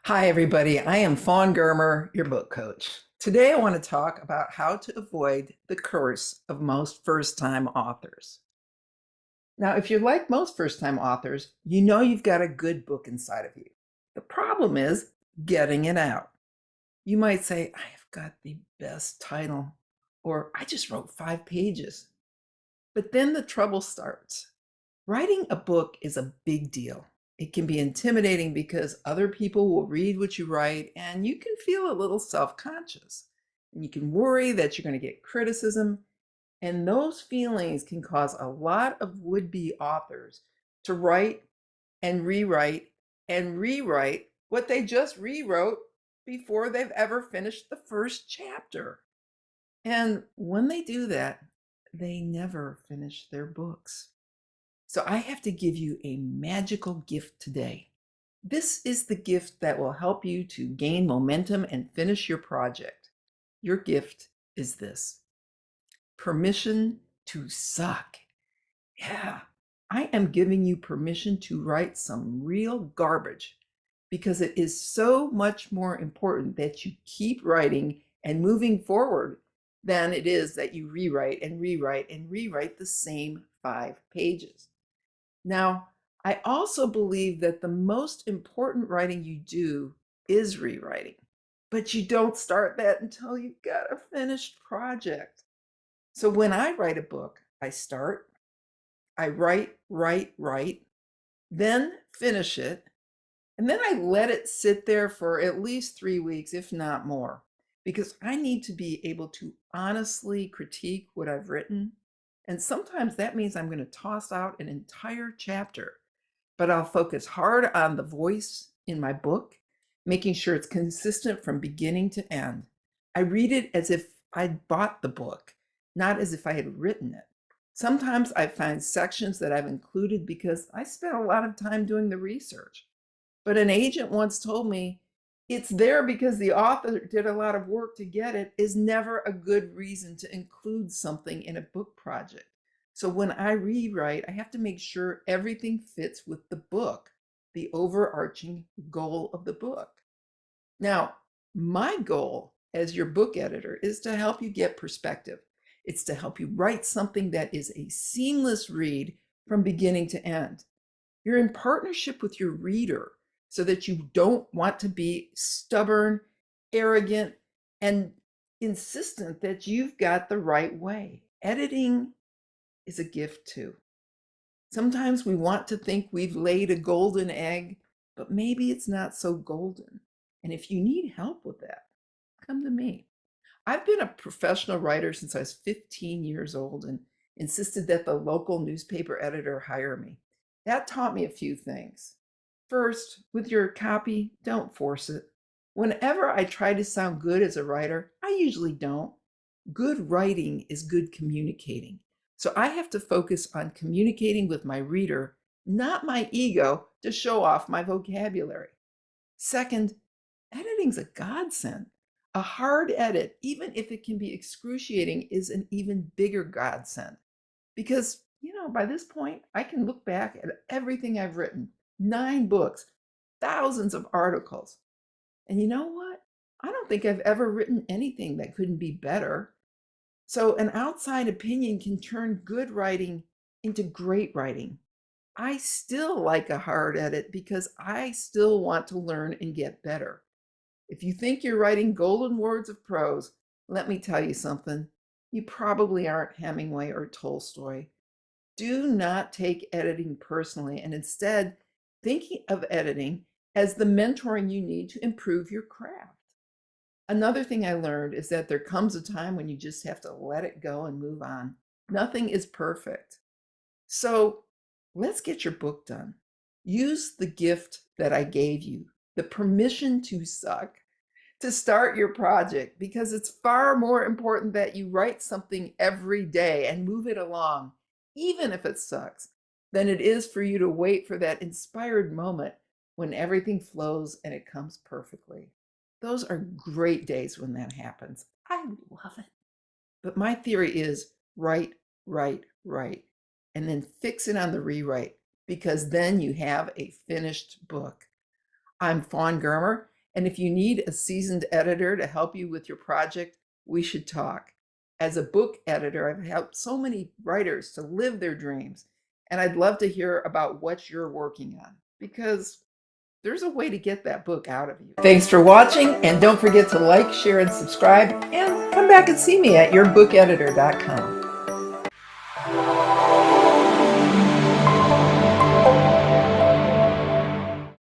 Hi, everybody. I am Fawn Germer, your book coach. Today, I want to talk about how to avoid the curse of most first time authors. Now, if you're like most first time authors, you know you've got a good book inside of you. The problem is getting it out. You might say, I have got the best title, or I just wrote 5 pages. But then the trouble starts. Writing a book is a big deal. It can be intimidating because other people will read what you write and you can feel a little self-conscious. And you can worry that you're going to get criticism. And those feelings can cause a lot of would-be authors to write and rewrite what they just rewrote before they've ever finished the first chapter. And when they do that, they never finish their books. So I have to give you a magical gift today. This is the gift that will help you to gain momentum and finish your project. Your gift is this: permission to suck. Yeah, I am giving you permission to write some real garbage because it is so much more important that you keep writing and moving forward than it is that you rewrite and rewrite and rewrite the same 5 pages. Now, I also believe that the most important writing you do is rewriting, but you don't start that until you've got a finished project. So when I write a book, I start, I write, then finish it, and then I let it sit there for at least 3 weeks, if not more, because I need to be able to honestly critique what I've written. And sometimes that means I'm going to toss out an entire chapter, but I'll focus hard on the voice in my book, making sure it's consistent from beginning to end. I read it as if I'd bought the book, not as if I had written it. Sometimes I find sections that I've included because I spent a lot of time doing the research. But an agent once told me it's there because the author did a lot of work to get it is never a good reason to include something in a book project. So when I rewrite, I have to make sure everything fits with the book, the overarching goal of the book. Now, my goal as your book editor is to help you get perspective. It's to help you write something that is a seamless read from beginning to end. You're in partnership with your reader so that you don't want to be stubborn, arrogant, and insistent that you've got the right way. Editing is a gift too. Sometimes we want to think we've laid a golden egg, but maybe it's not so golden. And if you need help with that, come to me. I've been a professional writer since I was 15 years old and insisted that the local newspaper editor hire me. That taught me a few things. First, with your copy, don't force it. Whenever I try to sound good as a writer, I usually don't. Good writing is good communicating. So I have to focus on communicating with my reader, not my ego to show off my vocabulary. Second, editing's a godsend. A hard edit, even if it can be excruciating, is an even bigger godsend. Because, by this point, I can look back at everything I've written, 9 books, thousands of articles. And you know what? I don't think I've ever written anything that couldn't be better. So an outside opinion can turn good writing into great writing. I still like a hard edit because I still want to learn and get better. If you think you're writing golden words of prose, let me tell you something. You probably aren't Hemingway or Tolstoy. Do not take editing personally and instead thinking of editing as the mentoring you need to improve your craft. Another thing I learned is that there comes a time when you just have to let it go and move on. Nothing is perfect. So let's get your book done. Use the gift that I gave you, the permission to suck, to start your project, because it's far more important that you write something every day and move it along, even if it sucks, than it is for you to wait for that inspired moment when everything flows and it comes perfectly. Those are great days when that happens. I love it. But my theory is write, and then fix it on the rewrite, because then you have a finished book. I'm Fawn Germer, And if you need a seasoned editor to help you with your project, we should talk. As a book editor, I've helped so many writers to live their dreams, and I'd love to hear about what you're working on, because there's a way to get that book out of you. Thanks for watching, and don't forget to like, share, and subscribe, and come back and see me at yourbookeditor.com.